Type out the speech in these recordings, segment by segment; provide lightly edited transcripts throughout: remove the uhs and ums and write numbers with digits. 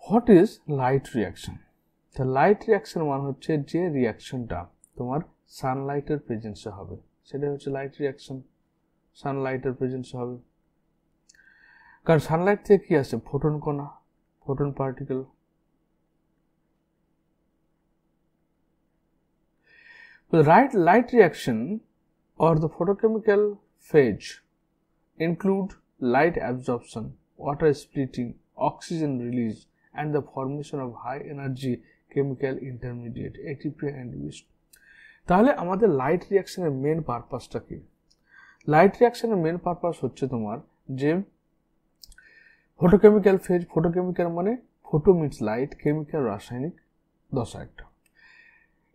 What is light reaction? তো light reaction মানে হচ্ছে যে রিয়াকশনটা তোমার সানলাইটের প্রেজেন্সে হবে সেটা হচ্ছে লাইট রিয়াকশন। সানলাইটের প্রেজেন্সে হবে, কারণ সানলাইট থেকে কি আসে? ফোটন কণা, photon particle. The light reaction or the photochemical phase include light absorption, water splitting, oxygen release, and the formation of high energy chemical intermediate ATP and yeast. তাহলে আমাদের light রিয়াকশনের main পারপাসটা কি? Light রিয়াকশনের main purpose হচ্ছে তোমার যে photochemical phase. Photochemical মানে photo means light, chemical রাসায়নিক দশা একটা।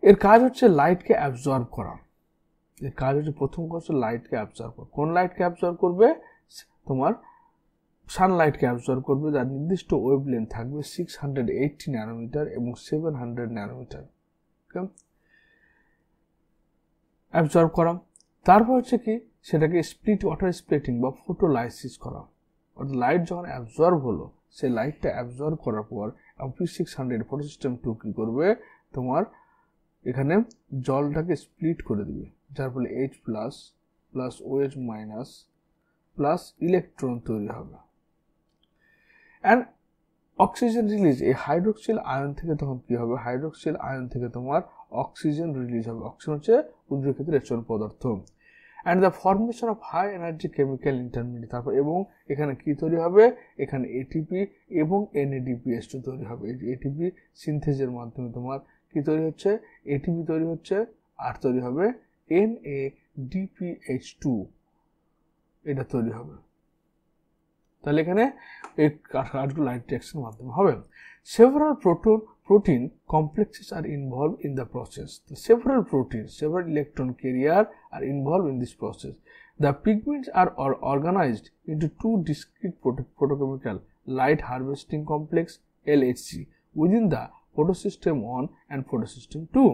এর কাজ হচ্ছে লাইটকে অ্যাবজর্ব করা। এর কাজ হচ্ছে প্রথম কাজ হচ্ছে লাইটকে অ্যাবজর্ব করা। কোন লাইটকে অ্যাবজর্ব করবে? তোমার সানলাইটকে অ্যাবজর্ব করবে, যার নির্দিষ্ট ওয়েভলেন্থ থাকবে 680 ন্যানোমিটার এবং 700 ন্যানোমিটার। ওকে, অ্যাবজর্ব করা। তারপর হচ্ছে কি, সেটাকে স্প্লিট, ওয়াটার স্প্লিটিং বা ফটোলাইসিস করা। অর্থাৎ লাইট যখন অ্যাবজর্ব হলো, সেই লাইটটা অ্যাবজর্ব করার পর P600 ফটো সিস্টেম 2 কি করবে? তোমার এখানে জলটাকে স্প্লিট করে দিবে, যার ফলে H+ plus OH- plus electron তৈরি হবে। অ্যান্ড অক্সিজেন রিলিজ, এই হাইড্রোক্সিল আয়ন থেকে তখন কি হবে? হাইড্রোক্সিল আয়ন থেকে তোমার অক্সিজেন রিলিজ হবে। অক্সিজেন হচ্ছে উদ্ভিদের ক্ষেত্রে এচন পদার্থ। And the formation of high energy chemical intermediate, তারপর এবং এখানে কি তৈরি হবে? এখানে এটিপি এবং NADPH2 তৈরি হবে। এই এটিপি সিনথেসের মাধ্যমে তোমার কি তৈরি হচ্ছে? এটিপি তৈরি হচ্ছে, আর তৈরি হবে NADPH2, এটা তৈরি হবে। তাহলে এখানে এই কাজগুলো লাইট রিয়াকশনের মাধ্যমে হবে। Several protein complexes are involved in the process. Several proteins, several electron carriers are involved in this process. The pigments are organized into two discrete photochemical light harvesting complex LHC within the photosystem 1 and photosystem 2.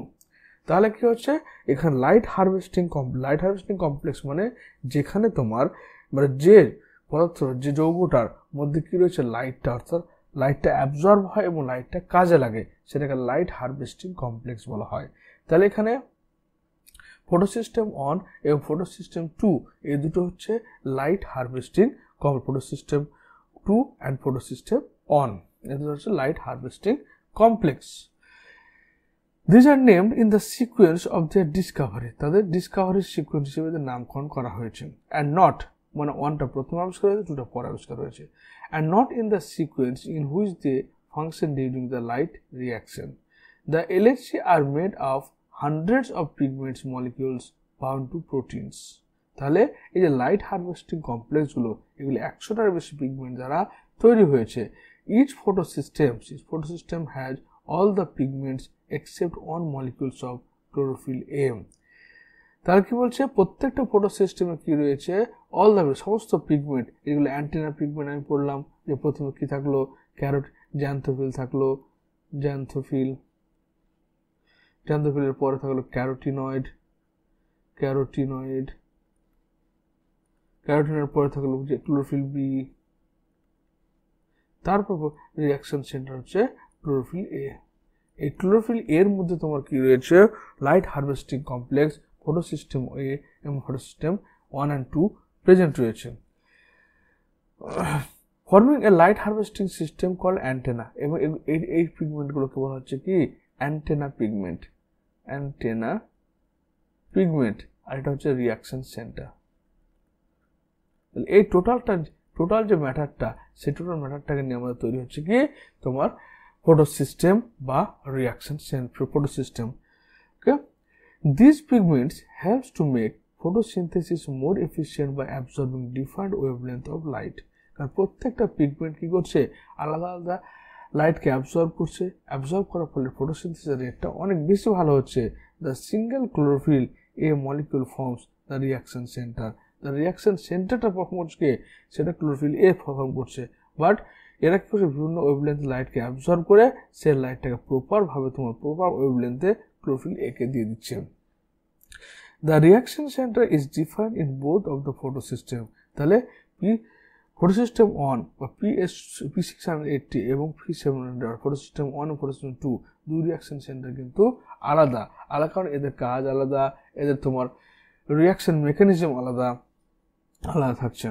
তাহলে কি হচ্ছে? এখানে light harvesting complex মানে যেখানে তোমার মানে যে পদার্থ, যে যৌগটার মধ্যে কি রয়েছে? লাইটটা, অর্থাৎ লাইটটা অ্যাবজর্ব হয় এবং লাইটটা কাজে লাগে, সেটাকে লাইট হারভেস্টিং কমপ্লেক্স বলা হয়। তাহলে এখানে ফটোসিস্টেম 1 এবং ফটোসিস্টেম 2 এই দুটো হচ্ছে light harvesting, photosystem 2 and photosystem 1 এই দুটো হচ্ছে light harvesting complex. These are named in the sequence of their discovery, তাদের ডিসকভারির সিকোয়েন্স হিসেবে নামকরণ করা হয়েছে। অ্যান্ড নট মানে 1টা প্রথম আবিষ্কার হয়েছে, 2টা পরে আবিষ্কার হয়েছে। And not in the sequence in which they function during the light reaction. The LHC are made of hundreds of pigments molecules bound to proteins. তাহলে এই যে লাইট হারভেস্টিং কমপ্লেক্সগুলো, এগুলো 100টার বেশি পিগমেন্ট দ্বারা তৈরি হয়েছে। Each photosystem has all the pigments except one molecules of chlorophyll A. তাহলে কি বলছে? প্রত্যেকটা ফটো সিস্টেমে কি রয়েছে? অল দ্য সমস্ত পিগমেন্ট, এগুলো অ্যান্টেনা পিগমেন্ট আমি পড়লাম যে প্রথমে কি থাকলো? জ্যান্থোফিল থাকলো, জ্যান্থোফিলের পরে থাকলো ক্যারোটিনের পরে থাকলো যে ক্লোরোফিল বি, তারপর রিয়াকশন সেন্টার হচ্ছে ক্লোরোফিল এ। এই ক্লোরোফিল এর মধ্যে তোমার কি রয়েছে? লাইট হারভেস্টিং কমপ্লেক্স ফটোসিস্টেম এ এবং ফটোসিস্টেম 1 and 2 প্রেজেন্ট রয়েছে। Forming a light harvesting system called antenna, এবং এই পিগমেন্টগুলোকে বলা হচ্ছে কি? Antenna pigment. আর এটা হচ্ছে রিয়াকশন সেন্টার। এই টোটাল যে ম্যাটারটা, সেই টোটাল ম্যাটারটাকে নিয়ে আমাদের তৈরি হচ্ছে কি? তোমার ফটোসিস্টেম বা reaction photosystem. Okay, these pigments helps to make photosynthesis more efficient by absorbing different wavelength of light. কারণ প্রত্যেকটা পিগমেন্ট কি করছে? আলাদা আলাদা লাইটকে অ্যাবজর্ব করছে। অ্যাবজর্ব করার ফলে ফটোসিনথেসিসের রেটটা অনেক বেশি ভালো হচ্ছে। The single chlorophyll A molecule forms the reaction center. The reaction সেন্টারটা পারফর্ম করছে, সেটা ক্লোরোফিল এ পারফর্ম করছে। বাট এরা কি করছে? বিভিন্ন ওয়েভলেন্থ লাইটকে অ্যাবজর্ব করে সে লাইটটাকে প্রপারভাবে তোমার প্রপার ওয়েভলেন্থে ক্লোরোফিল এ কে দিয়ে দিচ্ছে। The reaction center is different in both of the photosystem. তাহলে ফটোসিস্টেম 1 বা P680 এবং P700 ফটোসিস্টেম 1 ও ফটোসিস্টেম 2 দুই রিয়াকশন সেন্টার কিন্তু আলাদা কারণ এদের কাজ আলাদা, এদের তোমার রিয়াকশন মেকানিজম আলাদা থাকছে।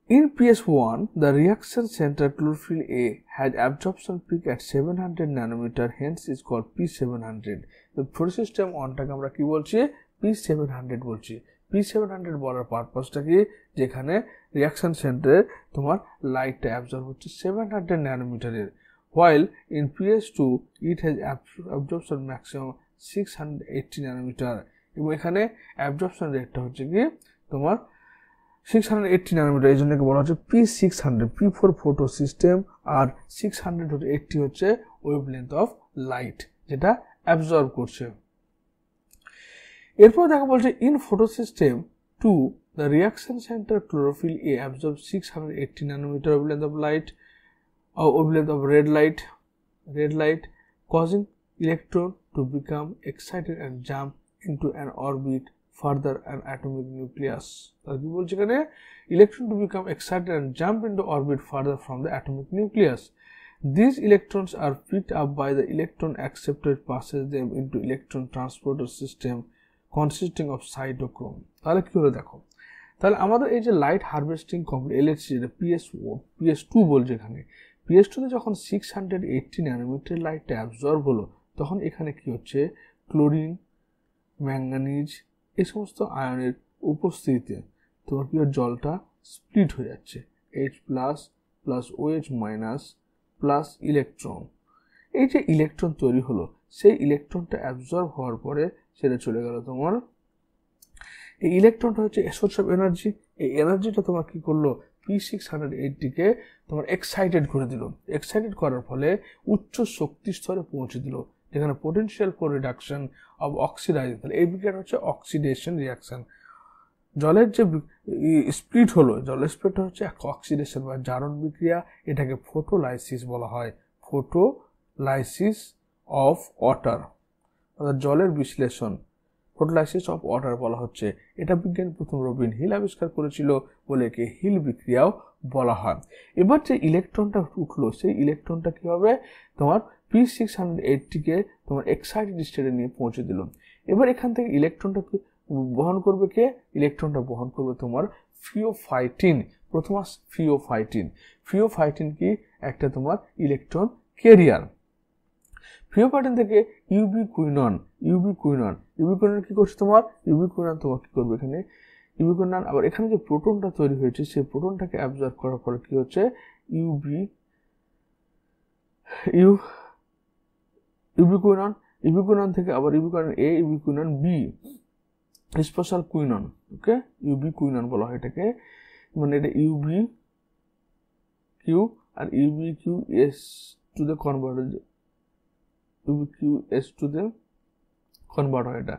In PS1, the reaction center chlorophyll A had absorption peak at 700 nanometer, hence is called P700. The photosystem 1টাকে আমরা কি বলছি? P700 বলছি। P700 বলার পারপাসটা কি? যেখানে রিয়াকশন সেন্টারে তোমার লাইটটা অ্যাবজর্ব হচ্ছে 700 ন্যানোমিটারের, while in PS2 it has absorption maximum 680 nanometre, এবং এখানে অ্যাবজর্পশন রেটটা হচ্ছে কি তোমার 680 ন্যানোমিটার, এই জন্য বলা হচ্ছে P600, P4 ফটো সিস্টেম, আর 680 হচ্ছে ওয়েভলেন্থ অফ লাইট যেটা অ্যাবজর্ব করছে। এরপর দেখা বলছে in photo system 2 the reaction center chlorophyll A absorbs 680 nanometer wavelength of light or wavelength of red light causing electron to become excited and jump into an orbit further an atomic nucleus. তাহলে কি বলছে এখানে? Electron to become excited and jump into orbit further from the atomic nucleus. These electrons are picked up by the electron acceptor, passes them into electron transporter system consisting of cytochrome. তাহলে কি হলো দেখো, তাহলে আমাদের এই যে light harvesting complete LHC যেটা PS2 বলছে, এখানে PS2 তে যখন 680 ন্যানোমিটার লাইটটা অ্যাবজর্ব হলো, তখন এখানে কি হচ্ছে? ক্লোরিন, ম্যাঙ্গানিজ এই সমস্ত আয়নের উপস্থিতিতে তোমার কি জলটা স্প্লিট হয়ে যাচ্ছে, H+ plus OH minus plus electron. এই যে ইলেকট্রন তৈরি হলো, সেই ইলেকট্রনটা অ্যাবজর্ব হওয়ার পরে সেটা চলে গেল তোমার, এই ইলেকট্রনটা হচ্ছে সোর্স অফ এনার্জি, এই এনার্জিটা তোমার কি করলো? P680কে তোমার এক্সাইটেড করে দিল, এক্সাইটেড করার ফলে উচ্চ শক্তি স্তরে পৌঁছে দিল, যেখানে potential for reduction of oxidising, তাহলে এই বিক্রিয়াটা হচ্ছে অক্সিডেশন রিয়াকশন। জলের যে স্প্লিট হলো, জলের স্প্লিটটা হচ্ছে অক্সিডেশন বা জারণ বিক্রিয়া, এটাকে ফটোলাইসিস বলা হয়, ফটোলাইসিস অফ ওয়াটার, অর্থাৎ জলের বিশ্লেষণ, ফটোলাইসিস অফ ওয়াটার বলা হচ্ছে। এটা বিজ্ঞানী প্রথম রবিন হিল আবিষ্কার করেছিল বলে একে হিল বিক্রিয়াও বলা হয়। এবার যে ইলেকট্রনটা উঠলো, সেই ইলেকট্রনটা কি হবে? তোমার P680কে তোমার এক্সাইটেড স্টেটে নিয়ে পৌঁছে দিল। এবার এখান থেকে ইলেকট্রনটা বহন করবে কে? ইলেকট্রনটা বহন করবে তোমার ফিওফাইটিন, প্রথম ফিওফাইটিন কি? একটা তোমার ইলেকট্রন ক্যারিয়ার। ফিওফাইটিন থেকে ইউবিকুইনন কি করছে তোমার? ইউবিকুইনন তোমার কি করবে এখানে? ইউবিকুইনন আবার এখানে যে প্রোটনটা তৈরি হয়েছে, সেই প্রোটনটাকে অ্যাবজর্ব করার ফলে কি হচ্ছে? ইউবিকুইনন থেকে আবার ubiquinone A, ubiquinone B, special quinone, okay, ubiquinone বলা হয় এটাকে, মানে এটা UbQ আর UbQS to the converter, UbQS to the convert হয় এটা।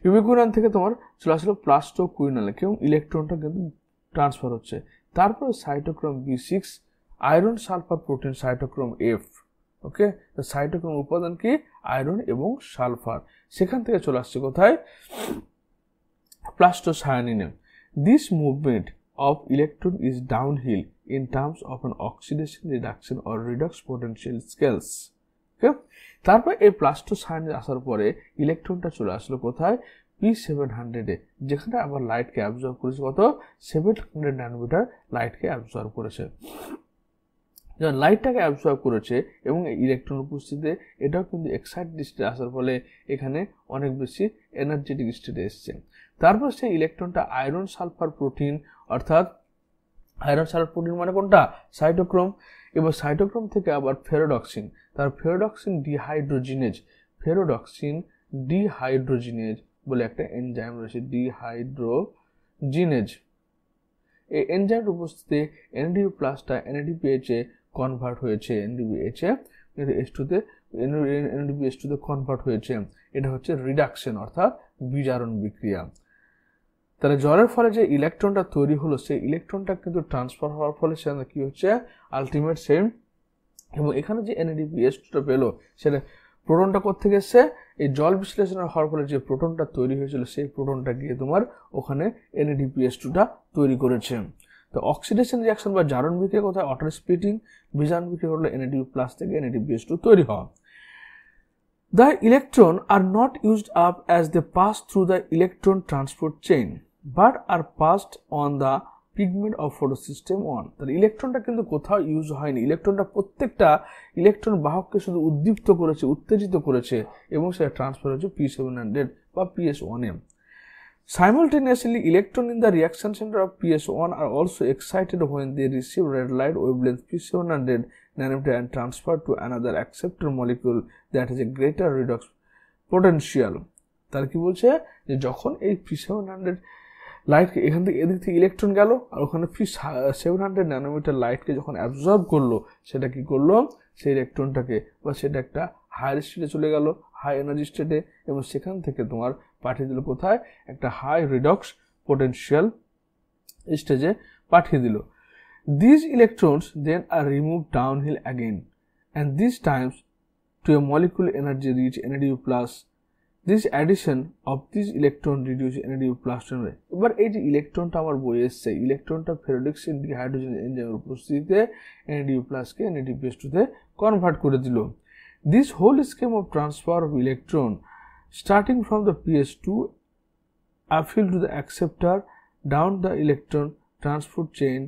ইউবিকুইনন থেকে তোমার চলে আসলো প্লাস্টোকুইনলে, কেউ ইলেকট্রনটা কিন্তু ট্রান্সফার হচ্ছে। তারপরে cytochrome B6, iron sulphur protein cytochrome F, ওকে, সাইটোক্রোম উপাদান কি? আয়রন এবং সালফার। সেখান থেকে চলে আসছে কোথায়? প্লাস্টোসায়ানিনে। This movement of electron is downhill in terms of an oxidation, reduction or redox potential scales. Okay? তারপর এই প্লাস্টোসায়ানিন আসার পরে ইলেকট্রনটা চলে আসলো কোথায়? P700-এ, যেখানে আবার লাইটকে অ্যাবজর্ব করেছে কত? 700 ন্যানোমিটার লাইটকে অ্যাবজর্ব করেছে। যখন লাইটটাকে অ্যাবজর্ব করেছে এবং ইলেকট্রন উপস্থিতিতে এটাও কিন্তু এক্সাইটেড স্টেটে আসার ফলে এখানে অনেক বেশি এনার্জেটিক স্টেটে এসছে। তারপর সেই ইলেকট্রনটা আয়রন সালফার প্রোটিন, অর্থাৎ আয়রন সালফার প্রোটিন মানে কোনটা? সাইটোক্রোম। এবার সাইটোক্রোম থেকে আবার ফেরোডক্সিন, তার ফেরোডক্সিন ডিহাইড্রোজিনেজ বলে একটা এনজাইম রয়েছে, ডিহাইড্রোজিনেজ। এই এনজাইমের উপস্থিতিতে NADP প্লাসটা NADPH-এ কনভার্ট হয়েছে, NADPH2-তে কনভার্ট হয়েছে। এটা হচ্ছে রিডাকশন অর্থাৎ বিজারণ বিক্রিয়া। তাহলে জলের ফলে যে ইলেকট্রনটা তৈরি হলো, সেই ইলেকট্রনটা কিন্তু ট্রান্সফার হওয়ার ফলে সেখানে কি হচ্ছে? Ultimate same. এবং এখানে যে NADPH2টা পেলো, সেটা প্রোটনটা কোত্থেকে এসছে? এই জল বিশ্লেষণ হওয়ার ফলে যে প্রোটনটা তৈরি হয়েছিল, সেই প্রোটনটা গিয়ে তোমার ওখানে NADPH2টা তৈরি করেছে। তো অক্সিডেশন রিয়াকশন বা জারণ বিক্রিয়া কোথায়? Water splitting. বিজারণ বিক্রিয়া হলো Na2+ থেকে Na2BH2 তৈরি হওয়া। The electron are not used up as they pass through the electron transport chain but are passed on the pigment of photosystem 1. তাহলে ইলেকট্রনটা কিন্তু কোথাও ইউজ হয়নি, ইলেকট্রনটা প্রত্যেকটা ইলেকট্রন বাহককে শুধু উদ্দীপ্ত করেছে, উত্তেজিত করেছে এবং সেটা ট্রান্সফার হচ্ছে P700 বা PS1M. Simultaneously, electrons in the reaction center of PS1 are also excited when they receive red light wavelength P700 nanometer and transferred to another acceptor molecule that has a greater redox potential. তার কি বলছে যে যখন এই P700 light এখান থেকে এদিক থেকে ইলেকট্রন গেল আর ওখানে P700 ন্যানোমিটার লাইটকে যখন অ্যাবজর্ব করলো, সেটা কি করলো, সেই ইলেকট্রনটাকে বা সেটা একটা হায়ার স্টেটে চলে গেল, হাই এনার্জি স্টেটে, এবং সেখান থেকে তোমার পাঠিয়ে দিল কোথায়? একটা হাই রিডক্স পোটেনশিয়াল স্টেজে পাঠিয়ে দিল। These electrons then are removed downhill again and these times to a molecular energy reach Na2+. This addition of this electron reduce Na2+ এবার এই যে ইলেকট্রনটা আমার বয়ে এসছে, ইলেকট্রনটা ফেরোডিক হাইড্রোজেন এনজাইমের উপস্থিতিতে Na2+ কে Na2BH2 তে কনভার্ট করে দিল। This whole scheme of transfer of electron starting from the PS2 uphill to the acceptor down the electron transport chain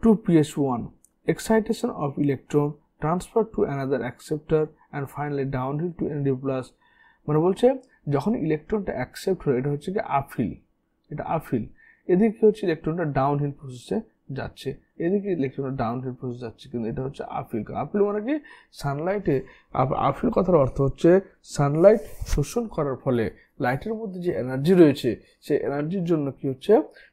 to PS1, excitation of electron transfer to another acceptor and finally downhill to Na2+. মানে বলছে যখন ইলেকট্রনটা accept হলো, এটা হচ্ছে কি uphill, এটা uphill, এদিকে হচ্ছে ইলেকট্রনটা ডাউনহিল প্রসেসে যাচ্ছে, এদিকে ইলেকট্রনটা ডাউনহিল প্রসেস যাচ্ছে, কিন্তু এটা হচ্ছে আপহিল। আপহিল মানে কি? সানলাইটে আপহিল কথার অর্থ হচ্ছে সানলাইট শোষণ করার ফলে লাইটের মধ্যে যে এনার্জি রয়েছে, সেই এনার্জির জন্য কি হচ্ছে,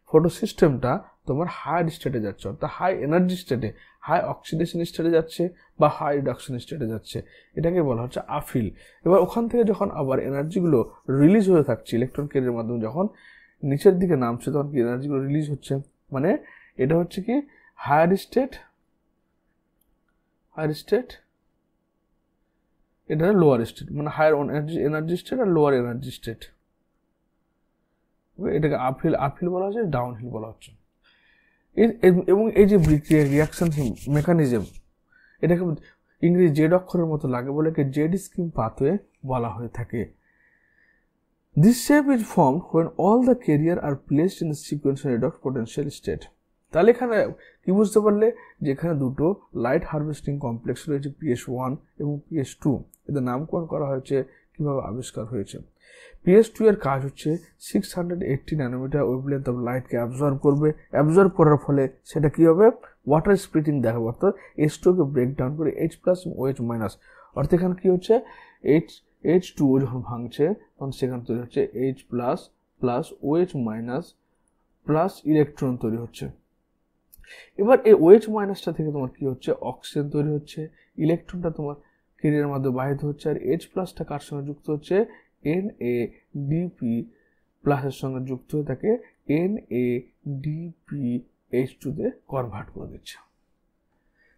ফটো সিস্টেমটা তোমার হায়ার স্টেটে যাচ্ছে, অর্থাৎ হাই এনার্জি স্টেটে, হাই অক্সিডেশন স্টেটে যাচ্ছে বা হাই রিডাকশন স্টেটে যাচ্ছে, এটাকে বলা হচ্ছে আপহিল। এবার ওখান থেকে যখন আবার এনার্জিগুলো রিলিজ হয়ে থাকছে ইলেকট্রন ক্যারিয়ারের মাধ্যমে, যখন নিচের দিকে নামছে তখন কি এনার্জিগুলো রিলিজ হচ্ছে, মানে এটা হচ্ছে কি হায়ার স্টেট, এটা লোয়ার স্টেট, মানে হায়ার এনার্জি স্টেট আর লোয়ার এনার্জি স্টেট, এটাকে আপহিল বলা হচ্ছে, ডাউনহিল বলা হচ্ছে। এবং এই যে রিয়াকশন মেকানিজম, এটাকে ইংরেজি জেড অক্ষরের মতো লাগে বলে জেড স্কিম পাথওয়ে বলা হয়ে থাকে। This shape is formed when all the carrier are placed in the sequential redox potential state. তাহলে এখানে কি বুঝতে পারলে যে এখানে দুটো লাইট হারভেস্টিং কমপ্লেক্স রয়েছে, PS1 এবং PS2, এদের নামকরণ করা হয়েছে, কিভাবে আবিষ্কার হয়েছে। PS2 এর কাজ হচ্ছে 680 ন্যানোমিটার ওয়েভলেন্থ অফ লাইটকে অ্যাবজর্ব করবে, অ্যাবজর্ব করার ফলে সেটা কি হবে, ওয়াটার স্প্লিটিং দেখাবে, অর্থাৎ H2 কে ব্রেক ডাউন করে H+ এবং OH-, অর্থাৎ এখানে কি হচ্ছে, H2O যখন ভাঙছে তখন সেখানে তৈরি হচ্ছে H+ plus OH- plus electron তৈরি হচ্ছে। এবার এই OH- থেকে তোমার কি হচ্ছে, অক্সিজেন তৈরি হচ্ছে, ইলেকট্রনটা তোমার ক্যারিয়ারের মাধ্যমে বাহিত হচ্ছে, আর H+টা কার সঙ্গে যুক্ত হচ্ছে, Na++ এর সঙ্গে যুক্ত হয়ে তাকে NADPH2 তে কনভার্ট করে দিচ্ছে।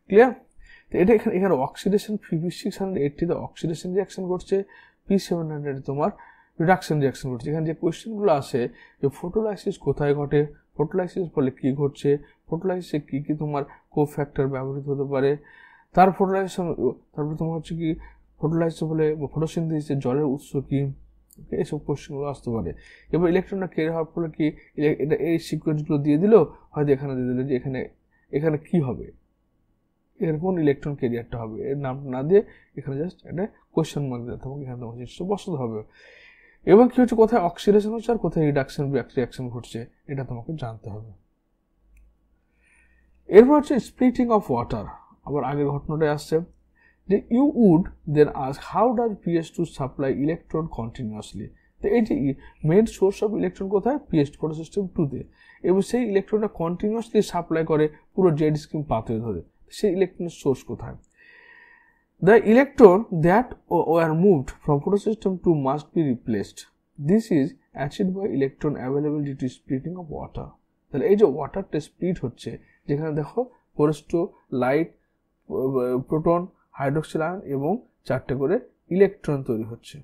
ক্লিয়ার? তো এটা এখানে অক্সিডেশন P680 তে অক্সিডেশন রিয়াকশন ঘটছে, P700 তোমার রিডাকশন রিয়াকশন ঘটছে। এখানে যে কোয়েশ্চেনগুলো আসে যে ফটোলাইসিস কোথায় ঘটে, ফটোলাইসিস ফলে কি ঘটছে, ফটোলাইসিসে কি কি তোমার কোফ্যাক্টর ব্যবহৃত হতে পারে, তার ফটোলাইসিস, তারপর তোমার হচ্ছে কি ফটোলাইসিস ফলে ফটোসিনথেসিসের জলের উৎস কি, এইসব কোয়েশ্চেনগুলো আসতে পারে। এবার ইলেকট্রনটা কেড়ে হওয়ার ফলে কি এটা এই সিকোয়েন্সগুলো দিয়ে দিল, হয়তো এখানে দিয়ে দিল যে এখানে কি হবে, এখানে কোন ইলেকট্রন ক্যারিয়ারটা হবে, এর নাম না দিয়ে এখানে জাস্ট একটা কোয়েশ্চেন মার্ক দিতে হবে, এখানে তোমার জিনিসটা বসাতে হবে। এবং কি হচ্ছে, কোথায় অক্সিডেশন হচ্ছে আর কোথায় রিডাকশন রিয়াকশন ঘটছে, এটা তোমাকে জানতে হবে। এরপর হচ্ছে স্প্লিটিং অফ ওয়াটার, আবার আগের ঘটনাটাই আসছে যে you would then ask how does PS2 supply electron continuously. তো এই যে মেইন সোর্স অফ ইলেকট্রন কোথায়, ফটো সিস্টেম 2-তে, এবং সেই ইলেকট্রনটা কন্টিনিউয়াসলি সাপ্লাই করে পুরো জেড স্কিম পাথওয়ে ধরে, সেই ইলেকট্রনের সোর্স কোথায়। The electron that were moved from photosystem 2 must be replaced. This is achieved by electron available due to splitting of water. তাহলে এই যে ওয়াটারটা স্প্লিট হচ্ছে, যেখানে দেখো ফোরস্টো লাইট, প্রোটন, হাইড্রোক্সিল আয়ন এবং 4টে করে ইলেকট্রন তৈরি হচ্ছে।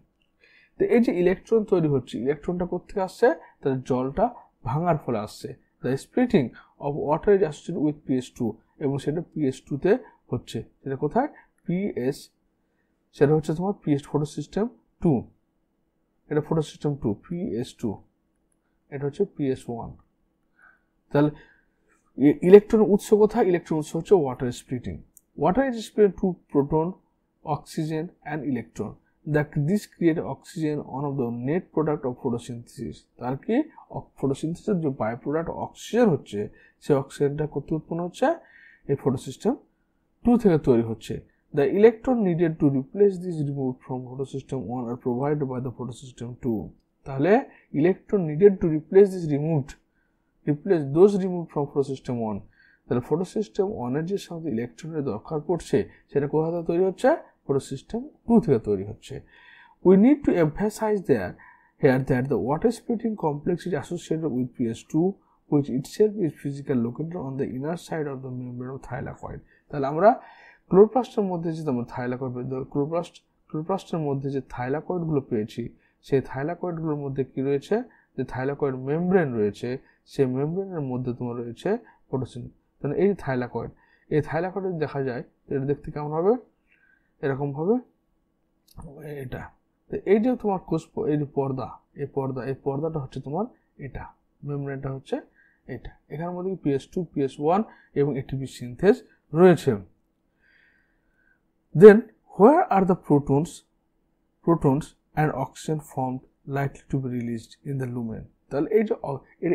তো এই যে ইলেকট্রন তৈরি হচ্ছে, ইলেকট্রনটা কোথা থেকে আসছে, তাহলে জলটা ভাঙার ফলে আসছে। The splitting of water is associated with PS2 এবং সেটা PS2 তে হচ্ছে, সেটা কোথায় সেটা হচ্ছে তোমার ফটো সিস্টেম 2, এটা ফটো সিস্টেম 2 PS2, এটা হচ্ছে PS1। তাহলে ইলেকট্রন উৎস কোথায়? ইলেকট্রন উৎস হচ্ছে water splitting. Water is split two proton, oxygen and electron. This create oxygen, one of the net product of photosynthesis। তার কি ফটোসিনথেসিসের যে বাই প্রোডাক্ট অক্সিজেন হচ্ছে, সেই অক্সিজেনটা কত উৎপন্ন হচ্ছে? এই ফটোসিস্টেম 2 থেকে তৈরি হচ্ছে। The electron needed to replace this removed from photosystem 1 are provided by the photosystem 2। তাহলে electron needed to replace those removed from photosystem 1। তাহলে ফটোসিস্টেম 1 এর যে সাথে ইলেকট্রনের দরকার পড়ছে, সেটা কোথা থেকে তৈরি হচ্ছে? ফটোসিস্টেম 2 থেকে তৈরি হচ্ছে। We need to emphasize here that the water splitting complex is associated with PS2, which itself is physically located on the inner side of the membrane of thylakoid। তাহলে আমরা ক্লোরোপ্লাস্টের মধ্যে যে আমরা ক্লোরোপ্লাস্টের মধ্যে যে থাইলাকয়েডগুলো পেয়েছি, সেই থাইলাকয়েডগুলোর মধ্যে কি রয়েছে? যে থাইলাকয়েড মেমব্রেন রয়েছে, সেই মেমব্রেনের মধ্যে তোমার রয়েছে ফটোসিনথেসিস। তাহলে এই থাইলাকয়েড, এই থাইলাকয়েড দেখা যায়, এটা দেখতে কেমন হবে? এরকম ভাবে এটা। তো এই যে তোমার কোষ, এই যে এই পর্দাটা হচ্ছে তোমার এটা, মেমব্রেনটা হচ্ছে এটা। এখানের মধ্যে PS2, PS1 এবং ATP সিনথেস রয়েছে। Then where are the protons and oxygen formed likely to be released in the lumen? তাহলে এই যে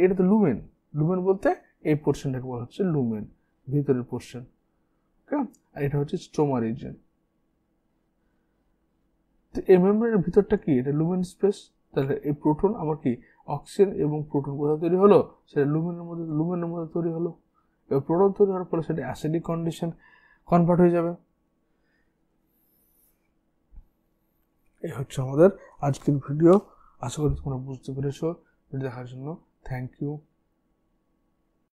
এটা তো লুমেন বলতে এই পোর্শনটাকে বলা হচ্ছে লুমেন, ভিতরের পোর্শন। ওকে, আর এটা হচ্ছে স্ট্রোমা রিজিয়ন। তো এই মেমব্রেনের ভিতরটা কি? এটা লুমেন স্পেস। তাহলে এই প্রোটন আমার কি অক্সিজেন এবং প্রোটন কোথায় তৈরি হলো? সেটা লুমেনের মধ্যে তৈরি হলো। এবার প্রোটন তৈরি হওয়ার ফলে সেটা অ্যাসিডিক কন্ডিশন কনভার্ট হয়ে যাবে। এই হচ্ছে আমাদের আজকের ভিডিও। আশা করি তোমরা বুঝতে পেরেছো। ভিডিও দেখার জন্য থ্যাংক ইউ।